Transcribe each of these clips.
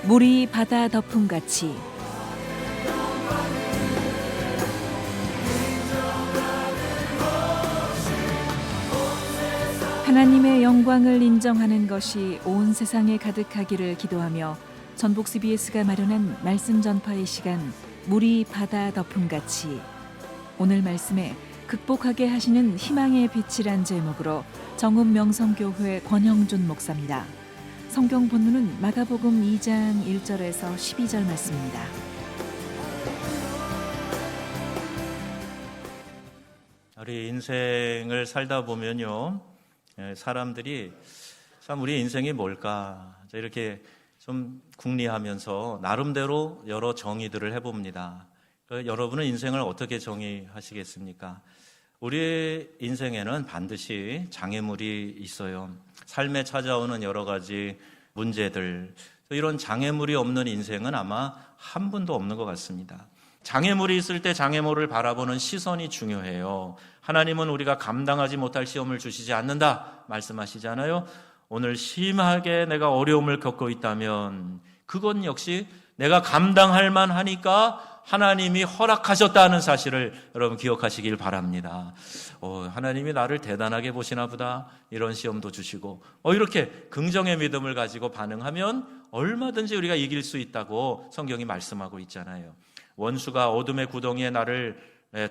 물이 바다 덮음같이 하나님의 영광을 인정하는 것이 온 세상에 가득하기를 기도하며 전북 CBS가 마련한 말씀 전파의 시간, 물이 바다 덮음같이, 오늘 말씀에 극복하게 하시는 희망의 빛이란 제목으로 정읍 명성교회 권영준 목사입니다. 성경 본문은 마가복음 2장 1절에서 12절 말씀입니다. 우리 인생을 살다 보면요, 사람들이 참 우리 인생이 뭘까 이렇게 좀 궁리하면서 나름대로 여러 정의들을 해봅니다. 여러분은 인생을 어떻게 정의하시겠습니까? 우리 인생에는 반드시 장애물이 있어요. 삶에 찾아오는 여러 가지 문제들, 이런 장애물이 없는 인생은 아마 한 분도 없는 것 같습니다. 장애물이 있을 때 장애물을 바라보는 시선이 중요해요. 하나님은 우리가 감당하지 못할 시험을 주시지 않는다 말씀하시잖아요. 오늘 심하게 내가 어려움을 겪고 있다면 그건 역시 내가 감당할 만하니까 하나님이 허락하셨다는 사실을 여러분 기억하시길 바랍니다. 하나님이 나를 대단하게 보시나 보다, 이런 시험도 주시고 이렇게 긍정의 믿음을 가지고 반응하면 얼마든지 우리가 이길 수 있다고 성경이 말씀하고 있잖아요. 원수가 어둠의 구덩이에 나를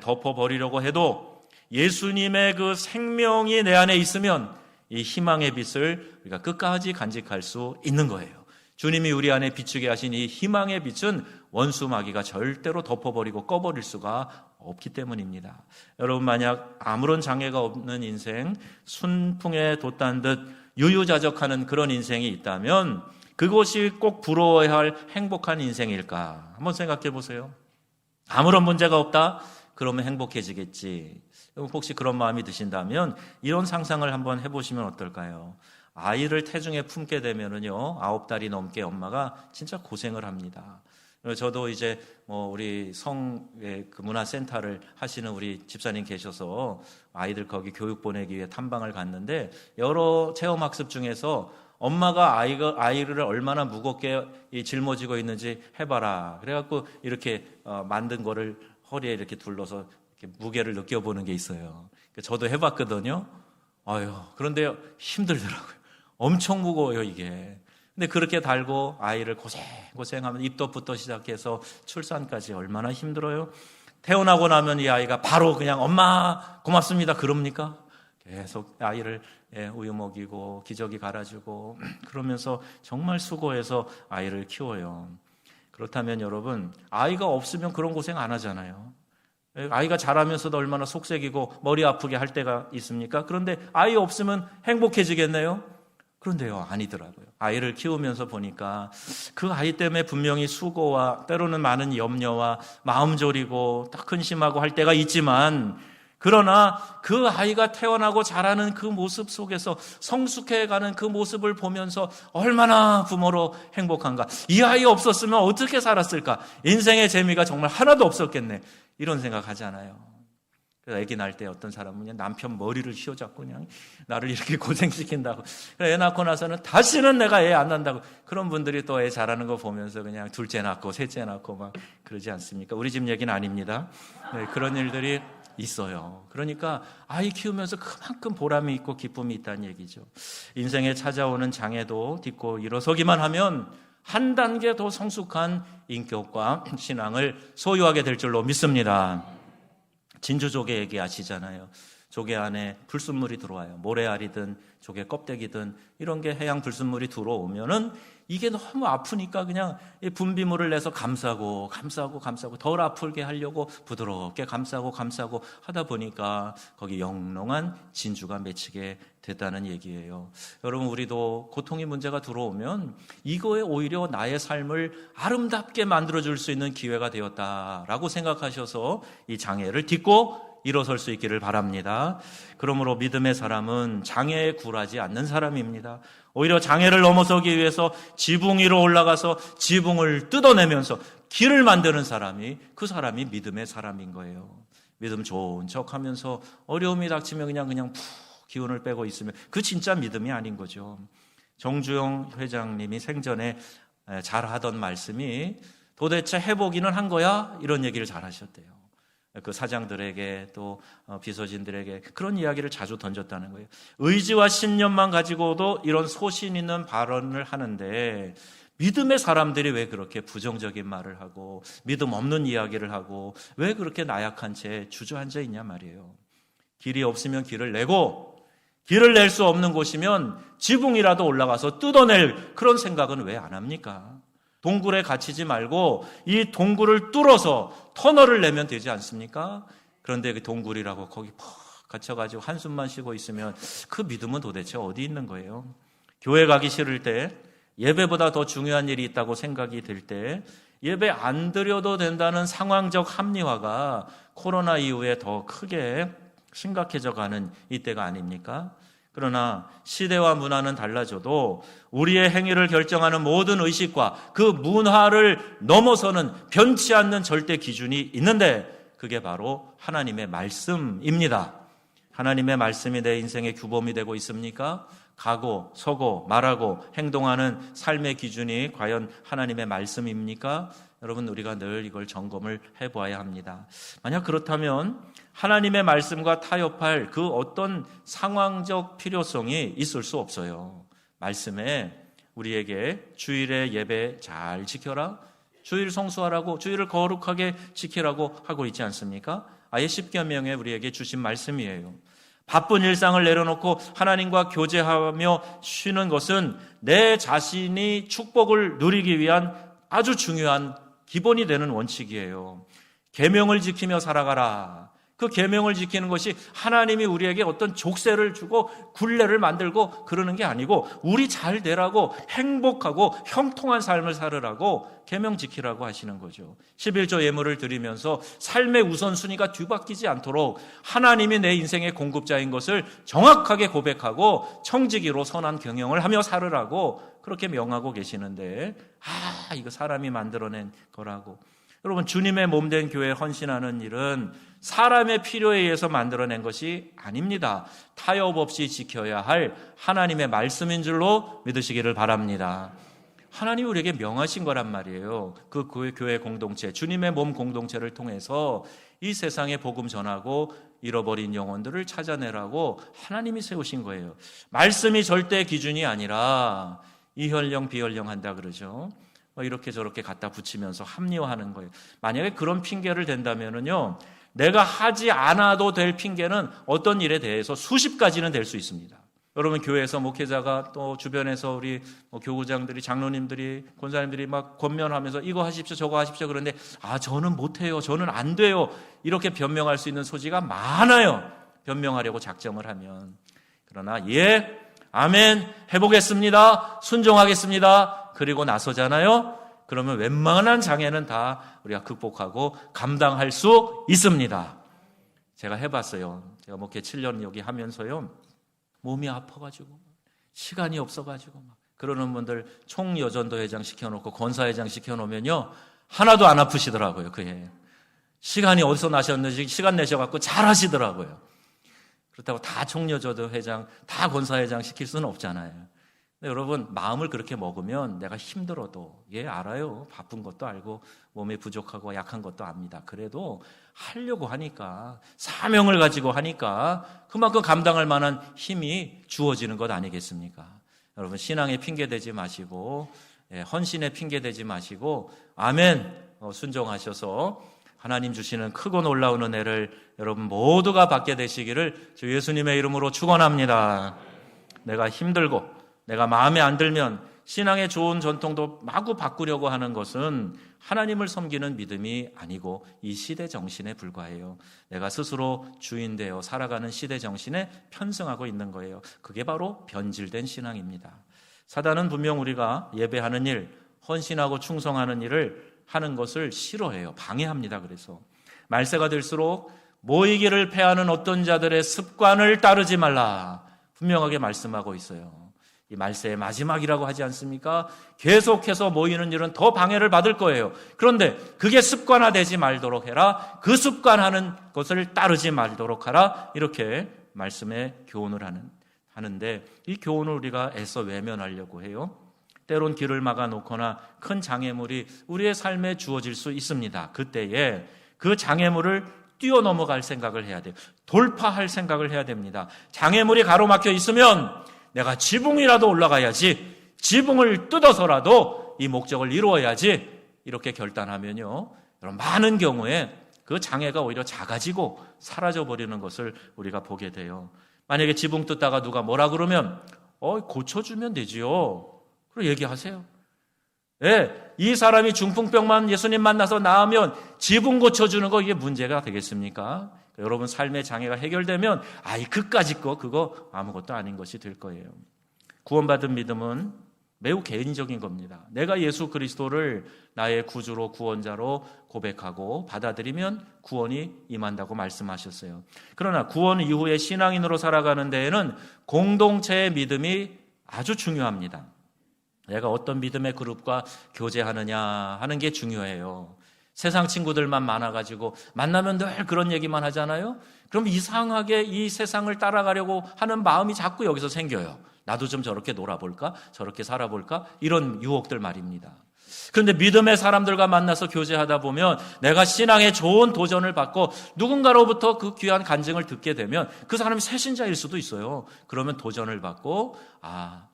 덮어버리려고 해도 예수님의 그 생명이 내 안에 있으면 이 희망의 빛을 우리가 끝까지 간직할 수 있는 거예요. 주님이 우리 안에 비추게 하신 이 희망의 빛은 원수 마귀가 절대로 덮어버리고 꺼버릴 수가 없기 때문입니다. 여러분, 만약 아무런 장애가 없는 인생, 순풍에 돛단 듯 유유자적하는 그런 인생이 있다면 그것이 꼭 부러워야 할 행복한 인생일까? 한번 생각해 보세요. 아무런 문제가 없다? 그러면 행복해지겠지. 혹시 그런 마음이 드신다면 이런 상상을 한번 해보시면 어떨까요? 아이를 태중에 품게 되면은요, 9달이 넘게 엄마가 진짜 고생을 합니다. 저도 이제 우리 성의 그 문화센터를 하시는 우리 집사님 계셔서 아이들 거기 교육 보내기 위해 탐방을 갔는데, 여러 체험학습 중에서 엄마가 아이를 얼마나 무겁게 짊어지고 있는지 해봐라. 그래갖고 이렇게 만든 거를 허리에 이렇게 둘러서 이렇게 무게를 느껴보는 게 있어요. 저도 해봤거든요. 그런데 힘들더라고요. 엄청 무거워요, 이게. 근데 그렇게 달고 아이를 고생하면 입덧부터 시작해서 출산까지 얼마나 힘들어요. 태어나고 나면 이 아이가 바로 그냥 엄마 고맙습니다 그럽니까? 계속 아이를 우유 먹이고 기저귀 갈아주고 그러면서 정말 수고해서 아이를 키워요. 그렇다면 여러분, 아이가 없으면 그런 고생 안 하잖아요. 아이가 자라면서도 얼마나 속색이고 머리 아프게 할 때가 있습니까? 그런데 아이 없으면 행복해지겠네요? 그런데요, 아니더라고요. 아이를 키우면서 보니까 그 아이 때문에 분명히 수고와 때로는 많은 염려와 마음 졸이고 딱 근심하고 할 때가 있지만, 그러나 그 아이가 태어나고 자라는 그 모습 속에서 성숙해가는 그 모습을 보면서 얼마나 부모로 행복한가. 이 아이 없었으면 어떻게 살았을까. 인생의 재미가 정말 하나도 없었겠네. 이런 생각하잖아요. 그래서 아기 낳을 때 어떤 사람은 그냥 남편 머리를 휘어잡고 그냥 나를 이렇게 고생시킨다고. 애 낳고 나서는 다시는 내가 애 안 낳는다고. 그런 분들이 또 애 자라는 거 보면서 그냥 둘째 낳고 셋째 낳고 막 그러지 않습니까? 우리 집 얘기는 아닙니다. 그런 일들이 있어요. 그러니까 아이 키우면서 그만큼 보람이 있고 기쁨이 있다는 얘기죠. 인생에 찾아오는 장애도 딛고 일어서기만 하면 한 단계 더 성숙한 인격과 신앙을 소유하게 될 줄로 믿습니다. 진주조개 얘기하시잖아요. 조개 안에 불순물이 들어와요. 모래알이든 조개 껍데기든 이런 게 해양 불순물이 들어오면은 이게 너무 아프니까 그냥 분비물을 내서 감싸고 덜 아프게 하려고 부드럽게 감싸고 하다 보니까 거기 영롱한 진주가 맺히게 됐다는 얘기예요. 여러분, 우리도 고통의 문제가 들어오면 이거에 오히려 나의 삶을 아름답게 만들어줄 수 있는 기회가 되었다라고 생각하셔서 이 장애를 딛고 일어설 수 있기를 바랍니다. 그러므로 믿음의 사람은 장애에 굴하지 않는 사람입니다. 오히려 장애를 넘어서기 위해서 지붕 위로 올라가서 지붕을 뜯어내면서 길을 만드는 사람이, 그 사람이 믿음의 사람인 거예요. 믿음 좋은 척하면서 어려움이 닥치면 그냥 푹 기운을 빼고 있으면 그 진짜 믿음이 아닌 거죠. 정주영 회장님이 생전에 잘 하던 말씀이 도대체 해보기는 한 거야? 이런 얘기를 잘 하셨대요. 그 사장들에게 또 비서진들에게 그런 이야기를 자주 던졌다는 거예요. 의지와 신념만 가지고도 이런 소신 있는 발언을 하는데 믿음의 사람들이 왜 그렇게 부정적인 말을 하고 믿음 없는 이야기를 하고 왜 그렇게 나약한 채 주저앉아 있냐 말이에요. 길이 없으면 길을 내고 길을 낼 수 없는 곳이면 지붕이라도 올라가서 뜯어낼 그런 생각은 왜 안 합니까? 동굴에 갇히지 말고 이 동굴을 뚫어서 터널을 내면 되지 않습니까? 그런데 그 동굴이라고 거기 퍽 갇혀가지고 한숨만 쉬고 있으면 그 믿음은 도대체 어디 있는 거예요? 교회 가기 싫을 때, 예배보다 더 중요한 일이 있다고 생각이 들 때 예배 안 드려도 된다는 상황적 합리화가 코로나 이후에 더 크게 심각해져 가는 이때가 아닙니까? 그러나 시대와 문화는 달라져도 우리의 행위를 결정하는 모든 의식과 그 문화를 넘어서는 변치 않는 절대 기준이 있는데 그게 바로 하나님의 말씀입니다. 하나님의 말씀이 내 인생의 규범이 되고 있습니까? 가고 서고 말하고 행동하는 삶의 기준이 과연 하나님의 말씀입니까? 여러분, 우리가 늘 이걸 점검을 해보아야 합니다. 만약 그렇다면 하나님의 말씀과 타협할 그 어떤 상황적 필요성이 있을 수 없어요. 말씀에 우리에게 주일에 예배 잘 지켜라, 주일 성수하라고, 주일을 거룩하게 지키라고 하고 있지 않습니까? 아예 십계명에 우리에게 주신 말씀이에요. 바쁜 일상을 내려놓고 하나님과 교제하며 쉬는 것은 내 자신이 축복을 누리기 위한 아주 중요한 기본이 되는 원칙이에요. 계명을 지키며 살아가라. 그 계명을 지키는 것이 하나님이 우리에게 어떤 족쇄를 주고 굴레를 만들고 그러는 게 아니고 우리 잘 되라고 행복하고 형통한 삶을 살으라고 계명 지키라고 하시는 거죠. 11조 예물을 드리면서 삶의 우선순위가 뒤바뀌지 않도록 하나님이 내 인생의 공급자인 것을 정확하게 고백하고 청지기로 선한 경영을 하며 살으라고 그렇게 명하고 계시는데 이거 사람이 만들어낸 거라고. 여러분, 주님의 몸된 교회에 헌신하는 일은 사람의 필요에 의해서 만들어낸 것이 아닙니다. 타협 없이 지켜야 할 하나님의 말씀인 줄로 믿으시기를 바랍니다. 하나님이 우리에게 명하신 거란 말이에요. 그 교회 공동체, 주님의 몸 공동체를 통해서 이 세상에 복음 전하고 잃어버린 영혼들을 찾아내라고 하나님이 세우신 거예요. 말씀이 절대 기준이 아니라 이혈령 비혈령 한다 그러죠. 이렇게 저렇게 갖다 붙이면서 합리화하는 거예요. 만약에 그런 핑계를 댄다면은요, 내가 하지 않아도 될 핑계는 어떤 일에 대해서 수십 가지는 될 수 있습니다. 여러분, 교회에서 목회자가 또 주변에서 우리 교구장들이, 장로님들이, 권사님들이 막 권면하면서 이거 하십시오, 저거 하십시오. 그런데 저는 못해요, 저는 안 돼요, 이렇게 변명할 수 있는 소지가 많아요. 변명하려고 작정을 하면. 그러나 아멘, 해보겠습니다, 순종하겠습니다, 그리고 나서잖아요. 그러면 웬만한 장애는 다 우리가 극복하고 감당할 수 있습니다. 제가 해봤어요. 제가 목회 7년 여기 하면서요, 몸이 아파가지고 시간이 없어가지고 막 그러는 분들 총여전도 회장 시켜놓고 권사회장 시켜놓으면요, 하나도 안 아프시더라고요. 그해 시간이 어디서 나셨는지 시간 내셔갖고 잘 하시더라고요. 그렇다고 다 총여전도 회장, 다 권사회장 시킬 수는 없잖아요. 근데 여러분, 마음을 그렇게 먹으면 내가 힘들어도, 알아요, 바쁜 것도 알고 몸이 부족하고 약한 것도 압니다. 그래도 하려고 하니까, 사명을 가지고 하니까 그만큼 감당할 만한 힘이 주어지는 것 아니겠습니까? 여러분, 신앙에 핑계대지 마시고, 헌신에 핑계대지 마시고, 아멘, 순종하셔서 하나님 주시는 크고 놀라운 은혜를 여러분 모두가 받게 되시기를 주 예수님의 이름으로 축원합니다. 내가 힘들고 내가 마음에 안 들면 신앙의 좋은 전통도 마구 바꾸려고 하는 것은 하나님을 섬기는 믿음이 아니고 이 시대 정신에 불과해요. 내가 스스로 주인 되어 살아가는 시대 정신에 편승하고 있는 거예요. 그게 바로 변질된 신앙입니다. 사단은 분명 우리가 예배하는 일, 헌신하고 충성하는 일을 하는 것을 싫어해요. 방해합니다. 그래서 말세가 될수록 모이기를 패하는 어떤 자들의 습관을 따르지 말라 분명하게 말씀하고 있어요. 이 말세의 마지막이라고 하지 않습니까? 계속해서 모이는 일은 더 방해를 받을 거예요. 그런데 그게 습관화되지 말도록 해라. 그 습관하는 것을 따르지 말도록 하라. 이렇게 말씀에 교훈을 하는데 이 교훈을 우리가 애써 외면하려고 해요. 때론 길을 막아놓거나 큰 장애물이 우리의 삶에 주어질 수 있습니다. 그때에 그 장애물을 뛰어넘어갈 생각을 해야 돼요. 돌파할 생각을 해야 됩니다. 장애물이 가로막혀 있으면 내가 지붕이라도 올라가야지, 지붕을 뜯어서라도 이 목적을 이루어야지, 이렇게 결단하면요, 여러분, 많은 경우에 그 장애가 오히려 작아지고 사라져버리는 것을 우리가 보게 돼요. 만약에 지붕 뜯다가 누가 뭐라 그러면 고쳐주면 되지요. 그리고 얘기하세요. 이 사람이 중풍병만 예수님 만나서 나으면 지붕 고쳐주는 거 이게 문제가 되겠습니까? 여러분 삶의 장애가 해결되면 그까짓 거 그거 아무것도 아닌 것이 될 거예요. 구원받은 믿음은 매우 개인적인 겁니다. 내가 예수 그리스도를 나의 구주로 구원자로 고백하고 받아들이면 구원이 임한다고 말씀하셨어요. 그러나 구원 이후에 신앙인으로 살아가는 데에는 공동체의 믿음이 아주 중요합니다. 내가 어떤 믿음의 그룹과 교제하느냐 하는 게 중요해요. 세상 친구들만 많아가지고 만나면 늘 그런 얘기만 하잖아요. 그럼 이상하게 이 세상을 따라가려고 하는 마음이 자꾸 여기서 생겨요. 나도 좀 저렇게 놀아볼까? 저렇게 살아볼까? 이런 유혹들 말입니다. 그런데 믿음의 사람들과 만나서 교제하다 보면 내가 신앙에 좋은 도전을 받고 누군가로부터 그 귀한 간증을 듣게 되면 그 사람이 새신자일 수도 있어요. 그러면 도전을 받고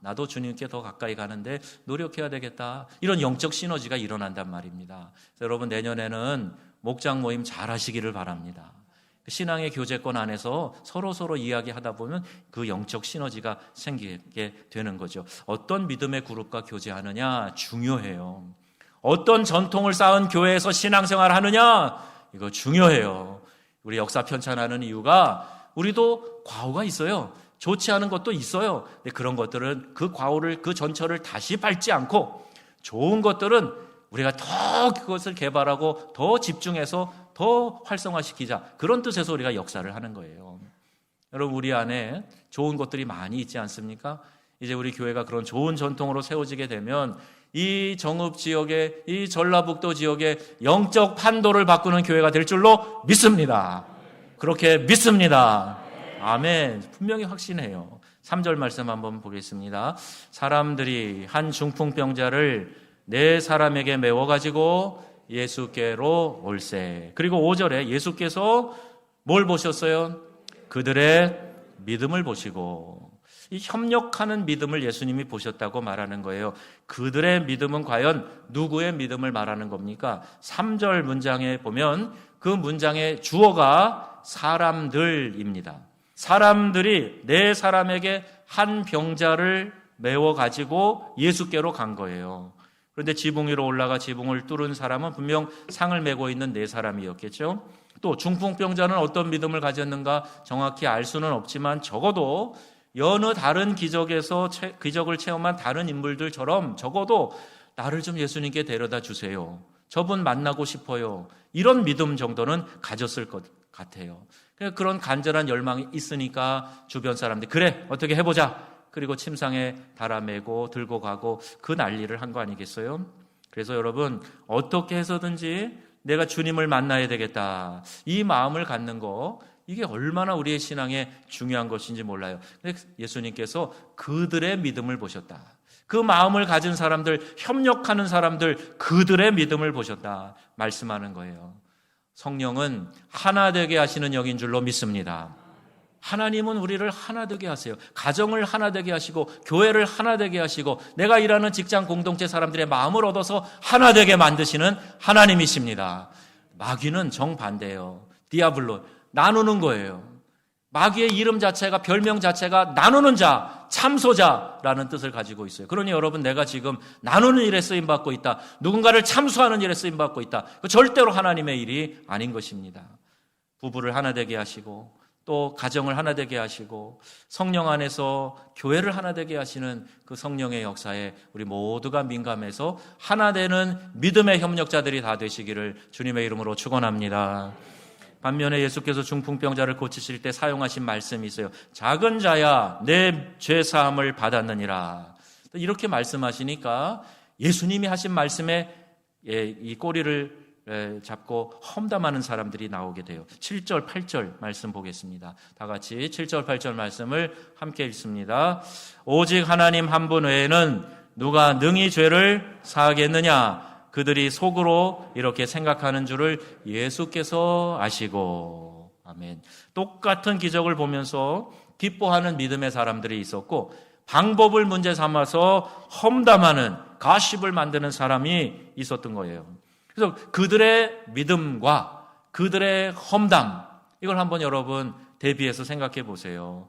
나도 주님께 더 가까이 가는데 노력해야 되겠다. 이런 영적 시너지가 일어난단 말입니다. 여러분 내년에는 목장 모임 잘 하시기를 바랍니다. 신앙의 교제권 안에서 서로 이야기하다 보면 그 영적 시너지가 생기게 되는 거죠. 어떤 믿음의 그룹과 교제하느냐 중요해요. 어떤 전통을 쌓은 교회에서 신앙생활 하느냐 이거 중요해요. 우리 역사 편찬하는 이유가 우리도 과오가 있어요. 좋지 않은 것도 있어요. 근데 그런 것들은 그 과오를 그 전철을 다시 밟지 않고 좋은 것들은 우리가 더 그것을 개발하고 더 집중해서 더 활성화시키자. 그런 뜻에서 우리가 역사를 하는 거예요. 여러분 우리 안에 좋은 것들이 많이 있지 않습니까? 이제 우리 교회가 그런 좋은 전통으로 세워지게 되면 이 정읍 지역에 이 전라북도 지역에 영적 판도를 바꾸는 교회가 될 줄로 믿습니다. 그렇게 믿습니다. 아멘. 분명히 확신해요. 3절 말씀 한번 보겠습니다. 사람들이 한 중풍병자를 4사람에게 메워가지고 예수께로 올세. 그리고 5절에 예수께서 뭘 보셨어요? 그들의 믿음을 보시고, 이 협력하는 믿음을 예수님이 보셨다고 말하는 거예요. 그들의 믿음은 과연 누구의 믿음을 말하는 겁니까? 3절 문장에 보면 그 문장의 주어가 사람들입니다. 사람들이 4사람에게 한 병자를 메워가지고 예수께로 간 거예요. 그런데 지붕 위로 올라가 지붕을 뚫은 사람은 분명 상을 메고 있는 4사람이었겠죠. 또 중풍병자는 어떤 믿음을 가졌는가 정확히 알 수는 없지만 적어도 여느 다른 기적을 체험한 다른 인물들처럼 적어도 나를 좀 예수님께 데려다 주세요. 저분 만나고 싶어요. 이런 믿음 정도는 가졌을 것 같아요. 그런 간절한 열망이 있으니까 주변 사람들이 그래 어떻게 해보자. 그리고 침상에 달아매고 들고 가고 그 난리를 한 거 아니겠어요? 그래서 여러분 어떻게 해서든지 내가 주님을 만나야 되겠다. 이 마음을 갖는 거 이게 얼마나 우리의 신앙에 중요한 것인지 몰라요. 근데 예수님께서 그들의 믿음을 보셨다. 그 마음을 가진 사람들, 협력하는 사람들, 그들의 믿음을 보셨다. 말씀하는 거예요. 성령은 하나 되게 하시는 영인 줄로 믿습니다. 하나님은 우리를 하나 되게 하세요. 가정을 하나 되게 하시고 교회를 하나 되게 하시고 내가 일하는 직장 공동체 사람들의 마음을 얻어서 하나 되게 만드시는 하나님이십니다. 마귀는 정반대예요. 디아블로 나누는 거예요. 마귀의 이름 자체가 별명 자체가 나누는 자, 참소자라는 뜻을 가지고 있어요. 그러니 여러분 내가 지금 나누는 일에 쓰임받고 있다. 누군가를 참소하는 일에 쓰임받고 있다. 절대로 하나님의 일이 아닌 것입니다. 부부를 하나 되게 하시고 또 가정을 하나 되게 하시고 성령 안에서 교회를 하나 되게 하시는 그 성령의 역사에 우리 모두가 민감해서 하나 되는 믿음의 협력자들이 다 되시기를 주님의 이름으로 축원합니다. 반면에 예수께서 중풍병자를 고치실 때 사용하신 말씀이 있어요. 작은 자야 내 죄사함을 받았느니라. 이렇게 말씀하시니까 예수님이 하신 말씀에 이 꼬리를 잡고 험담하는 사람들이 나오게 돼요. 7절, 8절 말씀 보겠습니다. 다 같이 7절, 8절 말씀을 함께 읽습니다. 오직 하나님 한 분 외에는 누가 능히 죄를 사하겠느냐? 그들이 속으로 이렇게 생각하는 줄을 예수께서 아시고. 아멘. 똑같은 기적을 보면서 기뻐하는 믿음의 사람들이 있었고, 방법을 문제 삼아서 험담하는, 가십을 만드는 사람이 있었던 거예요. 그래서 그들의 믿음과 그들의 험담, 이걸 한번 여러분 대비해서 생각해 보세요.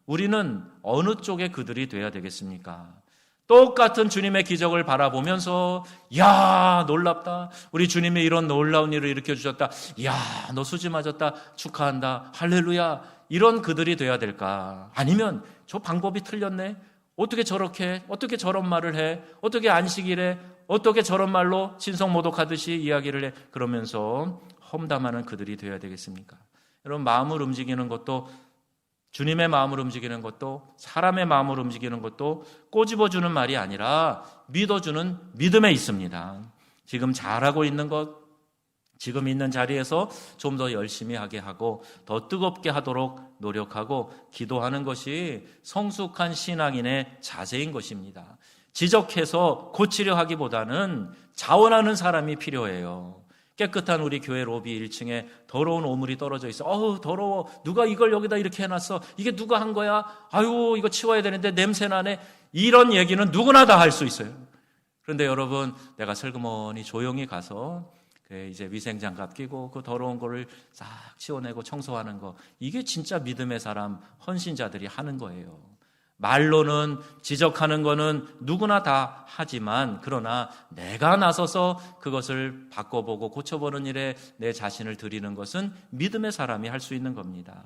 우리는 어느 쪽에 그들이 돼야 되겠습니까? 똑같은 주님의 기적을 바라보면서, 야, 놀랍다. 우리 주님이 이런 놀라운 일을 일으켜주셨다. 야, 너 수지 맞았다. 축하한다. 할렐루야. 이런 그들이 돼야 될까? 아니면 저 방법이 틀렸네. 어떻게 저런 말을 해? 어떻게 안식일에 어떻게 저런 말로 신성모독하듯이 이야기를 해? 그러면서 험담하는 그들이 되어야 되겠습니까? 여러분, 마음을 움직이는 것도, 주님의 마음을 움직이는 것도, 사람의 마음을 움직이는 것도 꼬집어주는 말이 아니라 믿어주는 믿음에 있습니다. 지금 잘하고 있는 것, 지금 있는 자리에서 좀 더 열심히 하게 하고 더 뜨겁게 하도록 노력하고 기도하는 것이 성숙한 신앙인의 자세인 것입니다. 지적해서 고치려 하기보다는 자원하는 사람이 필요해요. 깨끗한 우리 교회 로비 1층에 더러운 오물이 떨어져 있어. 어우, 더러워. 누가 이걸 여기다 이렇게 해놨어. 이게 누가 한 거야? 아유, 이거 치워야 되는데 냄새 나네. 이런 얘기는 누구나 다 할 수 있어요. 그런데 여러분, 내가 슬그머니 조용히 가서 이제 위생장갑 끼고 그 더러운 거를 싹 치워내고 청소하는 거, 이게 진짜 믿음의 사람, 헌신자들이 하는 거예요. 말로는 지적하는 거는 누구나 다 하지만, 그러나 내가 나서서 그것을 바꿔보고 고쳐보는 일에 내 자신을 드리는 것은 믿음의 사람이 할 수 있는 겁니다.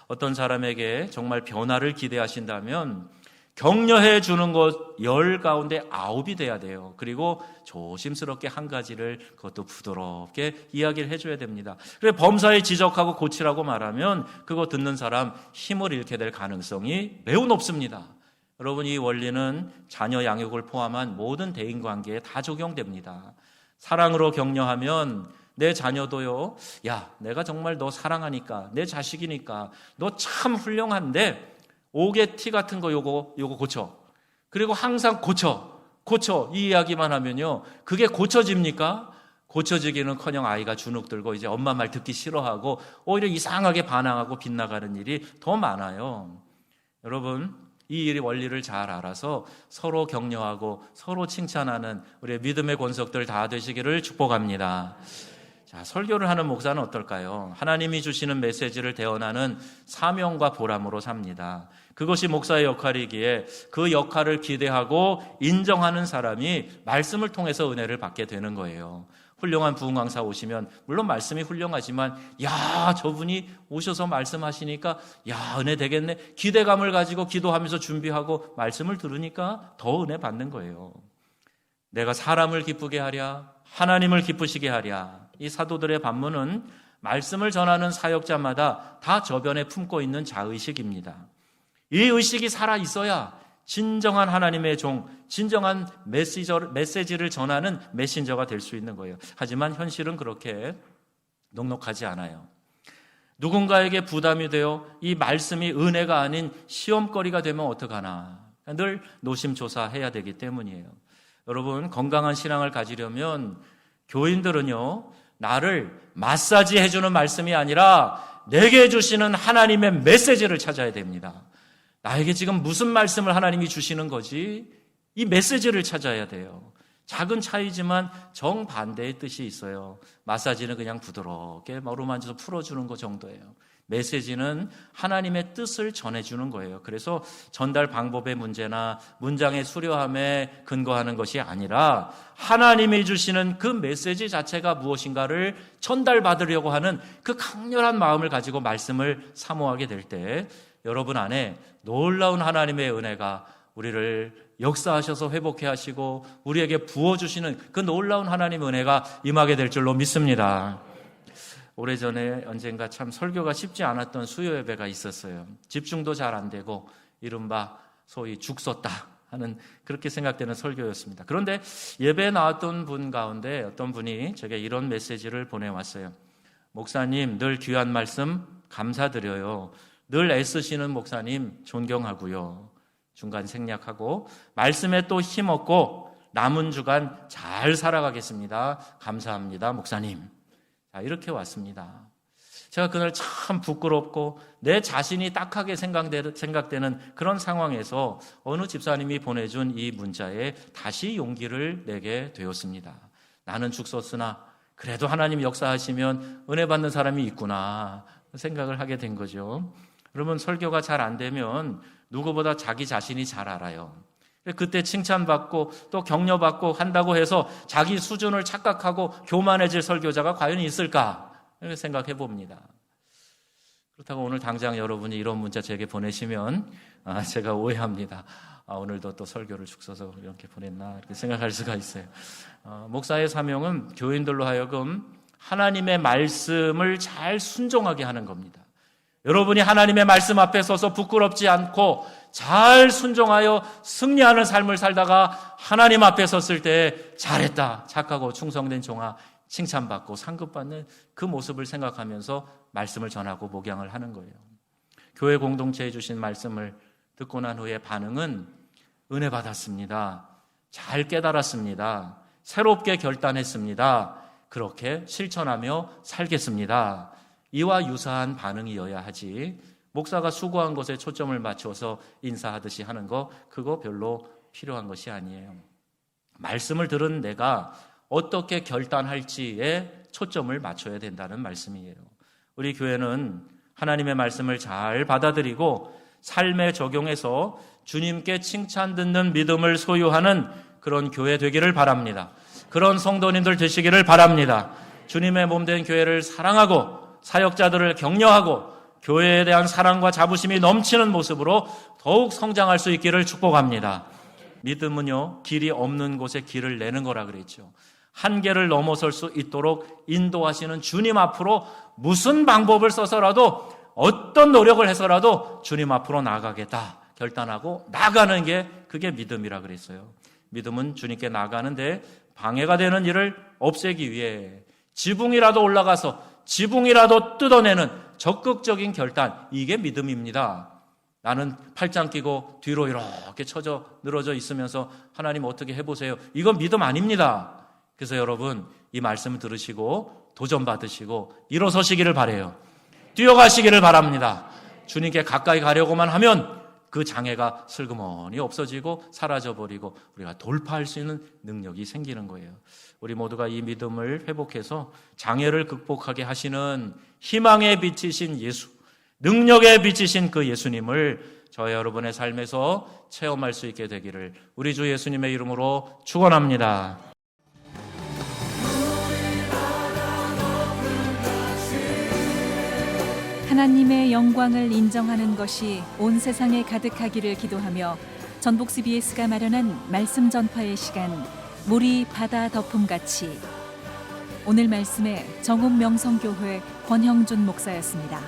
어떤 사람에게 정말 변화를 기대하신다면 격려해 주는 것 10 가운데 9이 돼야 돼요. 그리고 조심스럽게 한 가지를 그것도 부드럽게 이야기를 해줘야 됩니다. 그래, 범사에 지적하고 고치라고 말하면 그거 듣는 사람 힘을 잃게 될 가능성이 매우 높습니다. 여러분, 이 원리는 자녀 양육을 포함한 모든 대인관계에 다 적용됩니다. 사랑으로 격려하면 내 자녀도요, 야, 내가 정말 너 사랑하니까, 내 자식이니까 너 참 훌륭한데 옥의 티 같은 거 요거 고쳐. 그리고 항상 고쳐. 이 이야기만 하면요, 그게 고쳐집니까? 고쳐지기는커녕 아이가 주눅들고 이제 엄마 말 듣기 싫어하고 오히려 이상하게 반항하고 빗나가는 일이 더 많아요. 여러분, 이 원리를 잘 알아서 서로 격려하고 서로 칭찬하는 우리의 믿음의 권속들 다 되시기를 축복합니다. 자, 설교를 하는 목사는 어떨까요? 하나님이 주시는 메시지를 대언하는 사명과 보람으로 삽니다. 그것이 목사의 역할이기에 그 역할을 기대하고 인정하는 사람이 말씀을 통해서 은혜를 받게 되는 거예요. 훌륭한 부흥강사 오시면 물론 말씀이 훌륭하지만, 야, 저분이 오셔서 말씀하시니까 야, 은혜 되겠네. 기대감을 가지고 기도하면서 준비하고 말씀을 들으니까 더 은혜 받는 거예요. 내가 사람을 기쁘게 하랴, 하나님을 기쁘시게 하랴. 이 사도들의 반문은 말씀을 전하는 사역자마다 다 저변에 품고 있는 자의식입니다. 이 의식이 살아있어야 진정한 하나님의 종, 진정한 메시지를 전하는 메신저가 될 수 있는 거예요. 하지만 현실은 그렇게 넉넉하지 않아요. 누군가에게 부담이 되어 이 말씀이 은혜가 아닌 시험거리가 되면 어떡하나. 늘 노심초사해야 되기 때문이에요. 여러분, 건강한 신앙을 가지려면 교인들은요, 나를 마사지 해주는 말씀이 아니라 내게 주시는 하나님의 메시지를 찾아야 됩니다. 나에게 지금 무슨 말씀을 하나님이 주시는 거지? 이 메시지를 찾아야 돼요. 작은 차이지만 정반대의 뜻이 있어요. 마사지는 그냥 부드럽게 어루만져서 풀어주는 것 정도예요. 메시지는 하나님의 뜻을 전해주는 거예요. 그래서 전달 방법의 문제나 문장의 수려함에 근거하는 것이 아니라 하나님이 주시는 그 메시지 자체가 무엇인가를 전달받으려고 하는 그 강렬한 마음을 가지고 말씀을 사모하게 될 때 여러분 안에 놀라운 하나님의 은혜가 우리를 역사하셔서 회복해 하시고 우리에게 부어주시는 그 놀라운 하나님의 은혜가 임하게 될 줄로 믿습니다. 오래전에 언젠가 참 설교가 쉽지 않았던 수요 예배가 있었어요. 집중도 잘 안 되고 이른바 소위 죽 썼다 하는 그렇게 생각되는 설교였습니다. 그런데 예배에 나왔던 분 가운데 어떤 분이 제게 이런 메시지를 보내왔어요. 목사님, 늘 귀한 말씀 감사드려요. 늘 애쓰시는 목사님 존경하고요. 중간 생략하고 말씀에 또 힘없고 남은 주간 잘 살아가겠습니다. 감사합니다, 목사님. 자, 이렇게 왔습니다. 제가 그날 참 부끄럽고 내 자신이 딱하게 생각되는 그런 상황에서 어느 집사님이 보내준 이 문자에 다시 용기를 내게 되었습니다. 나는 죽었으나 그래도 하나님 역사하시면 은혜 받는 사람이 있구나 생각을 하게 된 거죠. 여러분, 설교가 잘 안 되면 누구보다 자기 자신이 잘 알아요. 그때 칭찬받고 또 격려받고 한다고 해서 자기 수준을 착각하고 교만해질 설교자가 과연 있을까? 이렇게 생각해 봅니다. 그렇다고 오늘 당장 여러분이 이런 문자 제게 보내시면 제가 오해합니다. 오늘도 또 설교를 죽 써서 이렇게 보냈나 이렇게 생각할 수가 있어요. 목사의 사명은 교인들로 하여금 하나님의 말씀을 잘 순종하게 하는 겁니다. 여러분이 하나님의 말씀 앞에 서서 부끄럽지 않고 잘 순종하여 승리하는 삶을 살다가 하나님 앞에 섰을 때 잘했다, 착하고 충성된 종아, 칭찬받고 상급받는 그 모습을 생각하면서 말씀을 전하고 목양을 하는 거예요. 교회 공동체에 주신 말씀을 듣고 난 후에 반응은 은혜 받았습니다. 잘 깨달았습니다. 새롭게 결단했습니다. 그렇게 실천하며 살겠습니다. 이와 유사한 반응이어야 하지, 목사가 수고한 것에 초점을 맞춰서 인사하듯이 하는 거, 그거 별로 필요한 것이 아니에요. 말씀을 들은 내가 어떻게 결단할지에 초점을 맞춰야 된다는 말씀이에요. 우리 교회는 하나님의 말씀을 잘 받아들이고 삶에 적용해서 주님께 칭찬 듣는 믿음을 소유하는 그런 교회 되기를 바랍니다. 그런 성도님들 되시기를 바랍니다. 주님의 몸된 교회를 사랑하고 사역자들을 격려하고 교회에 대한 사랑과 자부심이 넘치는 모습으로 더욱 성장할 수 있기를 축복합니다. 믿음은요, 길이 없는 곳에 길을 내는 거라 그랬죠. 한계를 넘어설 수 있도록 인도하시는 주님 앞으로 무슨 방법을 써서라도 어떤 노력을 해서라도 주님 앞으로 나가겠다 결단하고 나가는 게 그게 믿음이라 그랬어요. 믿음은 주님께 나가는데 방해가 되는 일을 없애기 위해 지붕이라도 올라가서 지붕이라도 뜯어내는 적극적인 결단, 이게 믿음입니다. 나는 팔짱 끼고 뒤로 이렇게 처져 늘어져 있으면서 하나님 어떻게 해보세요. 이건 믿음 아닙니다. 그래서 여러분, 이 말씀을 들으시고 도전받으시고 일어서시기를 바라요. 뛰어가시기를 바랍니다. 주님께 가까이 가려고만 하면 그 장애가 슬그머니 없어지고 사라져버리고 우리가 돌파할 수 있는 능력이 생기는 거예요. 우리 모두가 이 믿음을 회복해서 장애를 극복하게 하시는 희망의 빛이신 예수, 능력의 빛이신 그 예수님을 저와 여러분의 삶에서 체험할 수 있게 되기를 우리 주 예수님의 이름으로 축원합니다. 하나님의 영광을 인정하는 것이 온 세상에 가득하기를 기도하며 전북 CBS가 마련한 말씀 전파의 시간, 물이 바다 덮음같이. 오늘 말씀에 정읍 명성교회 권형준 목사였습니다.